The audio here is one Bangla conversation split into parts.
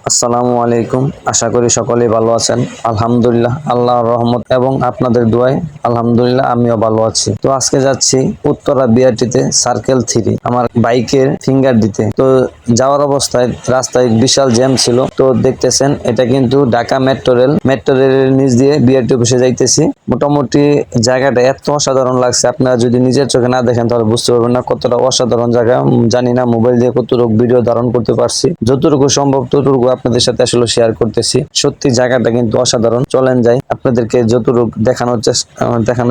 আসসালামু আলাইকুম। আশা করি সকলেই ভালো আছেন। আলহামদুলিল্লাহ, আল্লাহর রহমত এবং আপনাদের দোয়ায় আলহামদুলিল্লাহ আমিও ভালো আছি। তো আজকে যাচ্ছি উত্তরা বিআরটিতে সার্কেল 3 আমার বাইকের ফিঙ্গার দিতে। তো যাওয়ার অবস্থায় রাস্তায় বিশাল জ্যাম ছিল। তো দেখতেছেন এটা কিন্তু ঢাকা মেট্রো রেলের নিচ দিয়ে বিআরটি অফিসে যাইতেছি। মোটামুটি জায়গাটা এত অসাধারণ লাগছে, আপনারা যদি নিজের চোখে না দেখেন তাহলে বুঝতে পারবেন না কতটা অসাধারণ জায়গা। জানি না মোবাইল দিয়ে কতটুকু ভিডিও ধারণ করতে পারছি, যতটুকু সম্ভব ততটুকু আপনাদের সাথে আসলে শেয়ার করতেছি। সত্যি জায়গাটা কিন্তু অসাধারণ। চলেন যাই, আপনাদেরকে যতটুকু দেখানোর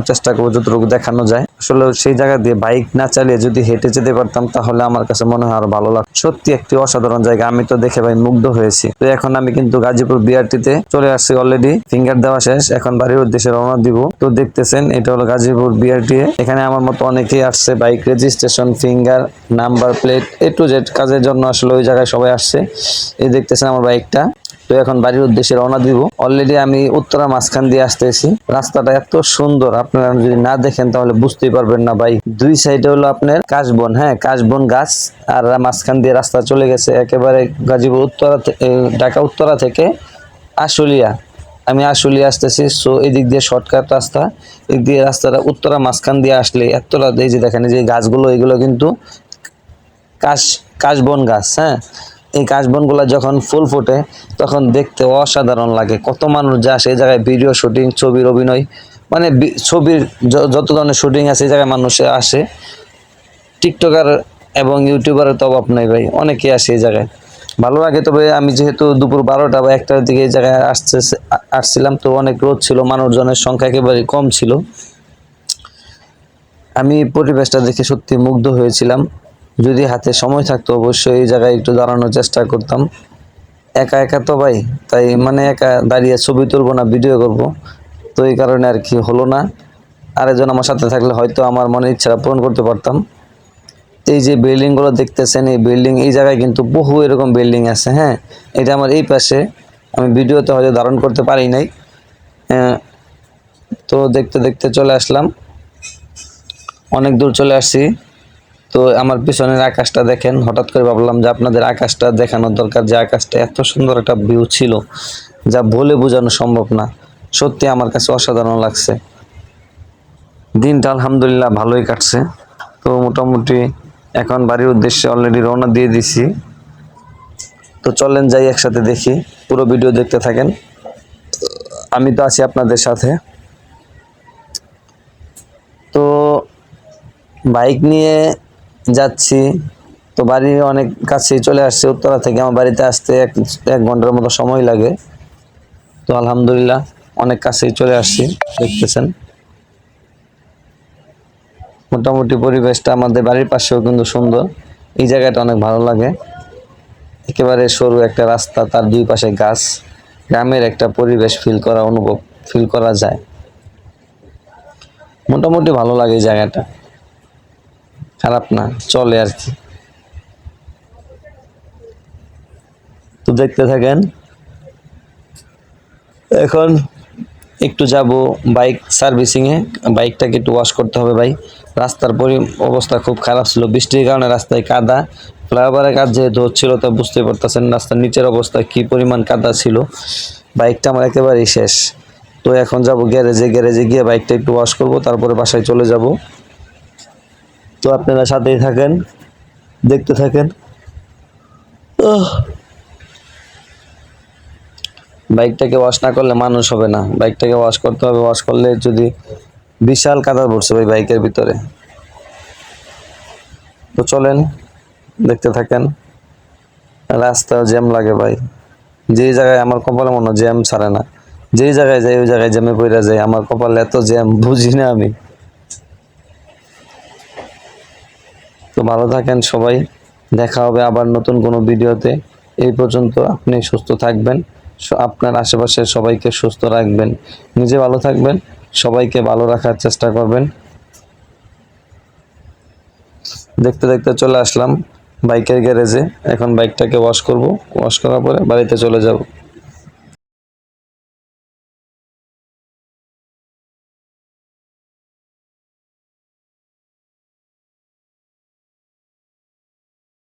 চেষ্টা করবো, যতটুকু দেখানো যায়। আসলে সেই জায়গা দিয়ে বাইক না চালিয়ে যদি হেঁটে যেতে পারতাম তাহলে আমার কাছে মনে হয় আরো ভালো লাগতো। সত্যি একটি অসাধারণ জায়গা, আমি তো দেখে ভাই মুগ্ধ হয়েছি। তো এখন আমি কিন্তু গাজীপুর বিআরটিতে চলে আসছি, অলরেডি ফিঙ্গার দেওয়া শেষ, এখন বাড়ির উদ্দেশ্যে রওনা দিব। তো দেখতেছেন এটা হলো গাজীপুর বিআরটি। এখানে আমার মতো অনেকেই আসছে, bike registration, finger, number plate, A to Z কাজের জন্য আসলে ওই জায়গায় সবাই আসছে। এই দেখতেছেন আমার বাইকটা। তো এখন বাড়ির উদ্দেশ্যে রওনা দিব। অলরেডি আমি উত্তরা মাঝখান দিয়ে আসতেছি। রাস্তাটা এত সুন্দর, আপনারা যদি না দেখেন তাহলে বুঝতেই পারবেন না ভাই। দুই সাইডে হলো আপনার কাশবন, হ্যাঁ কাশবন গাছ, আর মাঝখান দিয়ে রাস্তা চলে গেছে একেবারে গাজীপুর ঢাকা উত্তরা থেকে আশুলিয়া। আমি আশুলিয়া আসতেছি, সো এদিক দিয়ে শর্টকাট রাস্তা। এদিক দিয়ে রাস্তাটা উত্তরা মাঝখান দিয়ে আসলে এতটা, এই যে দেখেন যে গাছগুলো, এগুলো কিন্তু কাশবন গাছ। হ্যাঁ, এই কাশবনগুলো যখন ফুল ফোটে তখন দেখতে অসাধারণ লাগে। কত মানুষ যায় সেই জায়গায় ভিডিও শুটিং, ছবির অভিনয়, মানে ছবির যত ধরনের শুটিং আছে এই জায়গায় মানুষ আসে। টিকটকার এবং ইউটিউবারের তো অভাব নাই ভাই, অনেকে আসে এই জায়গায়, ভালো লাগে। তবে আমি যেহেতু দুপুর 12টা বা 1টার দিকে এই জায়গায় আসছিলাম, তো অনেক রোদ ছিল, মানুষজনের সংখ্যা একেবারে কম ছিল। আমি পরিবেশটা দেখে সত্যি মুগ্ধ হয়েছিলাম। যদি হাতে সময় থাকতো অবশ্যই এই জায়গায় একটু দাঁড়ানোর চেষ্টা করতাম। একা একা তো ভাই, তাই মানে একা দাঁড়িয়ে ছবি তুলবো না ভিডিও করব, তো এই কারণে আর কি হলো না। আরেকজন আমার সাথে থাকলে হয়তো আমার মনের ইচ্ছা পূরণ করতে পারতাম। এই যে বিল্ডিং গুলো দেখতেছেন, এই বিল্ডিং, এই জায়গায় কিন্তু বহু এরকম বিল্ডিং আছে। হ্যাঁ, এটা আমার এই পাশে, আমি ভিডিওতে হয়তো ধারণ করতে পারি নাই। তো দেখতে দেখতে চলে আসলাম, অনেক দূর চলে আসছি। তো আমার পিছনের আকাশটা দেখেন, হঠাৎ করে ভাবলাম যে আপনাদের আকাশটা দেখানোর দরকার, যে আকাশটা এত সুন্দর একটা ভিউ ছিল যা বলে বোঝানো সম্ভব না। সত্যি আমার কাছে অসাধারণ লাগছে। দিনটা আলহামদুলিল্লাহ ভালোই কাটছে। তো মোটামুটি এখন বাড়ির উদ্দেশ্যে অলরেডি রওনা দিয়ে দিছি। তো চলেন যাই, একসাথে দেখি, পুরো ভিডিও দেখতে থাকেন, আমি তো আছি আপনাদের সাথে। তো বাইক নিয়ে যাচ্ছি, তো বাড়ির অনেক কাছেই চলে আসছে। উত্তরা থেকে আমার বাড়িতে আসতে এক ঘন্টার মতো সময় লাগে। তো আলহামদুলিল্লাহ অনেক কাছেই চলে আসছি, দেখতেছেন। মোটামুটি পরিবেশটা আমাদের বাড়ির পাশেও কিন্তু সুন্দর, এই জায়গাটা অনেক ভালো লাগে। একেবারে সরু একটা রাস্তা, তার দুই পাশে গাছ, গ্রামের একটা পরিবেশ ফিল করা যায়। মোটামুটি ভালো লাগে এই জায়গাটা, খারাপ না, চলে আর কি। তো দেখতে থাকেন। এখন একটু যাব বাইক সার্ভিসিংয়ে, বাইকটাকে একটু ওয়াশ করতে হবে ভাই। রাস্তার অবস্থা খুব খারাপ ছিল, বৃষ্টির কারণে রাস্তায় কাদা। ফ্লাইওভারের কাজ যেহেতু হচ্ছিল, তা বুঝতে পারতেছেন রাস্তার নিচের অবস্থা কি পরিমাণ কাদা ছিল। বাইকটা আমার একেবারেই শেষ। তো এখন যাব গ্যারেজে গিয়ে বাইকটা একটু ওয়াশ করব, তারপরে বাসায় চলে যাব। তো আপনারা সাথেই থাকেন, দেখতে থাকেন। বাইকটাকে ওয়াশ না করলে মানুষ হবে না, বাইকটাকে ওয়াশ করতে হবে। ওয়াশ করলে যদি বিশাল কাদা পড়ছে ভাই বাইকের ভিতরে। তো চলেন দেখতে থাকেন। রাস্তা জ্যাম লাগে ভাই, যেই জায়গায় আমার কপালে মনে হয় জ্যাম ছাড়ে না, যেই জায়গায় যাই ওই জায়গায় জ্যামে পড়ে যায়। আমার কপালে এত জ্যাম, বুঝি না আমি। তো ভালো থাকেন সবাই, দেখা হবে আবার নতুন কোনো ভিডিওতে। এই পর্যন্ত আপনি সুস্থ থাকবেন, আপনার আশেপাশের সবাইকে সুস্থ রাখবেন, নিজে ভালো থাকবেন, সবাইকে ভালো রাখার চেষ্টা করবেন। দেখতে দেখতে চলে আসলাম বাইকের গ্যারেজে। এখন বাইকটাকে ওয়াশ করব, ওয়াশ করার পরে বাড়িতে চলে যাব।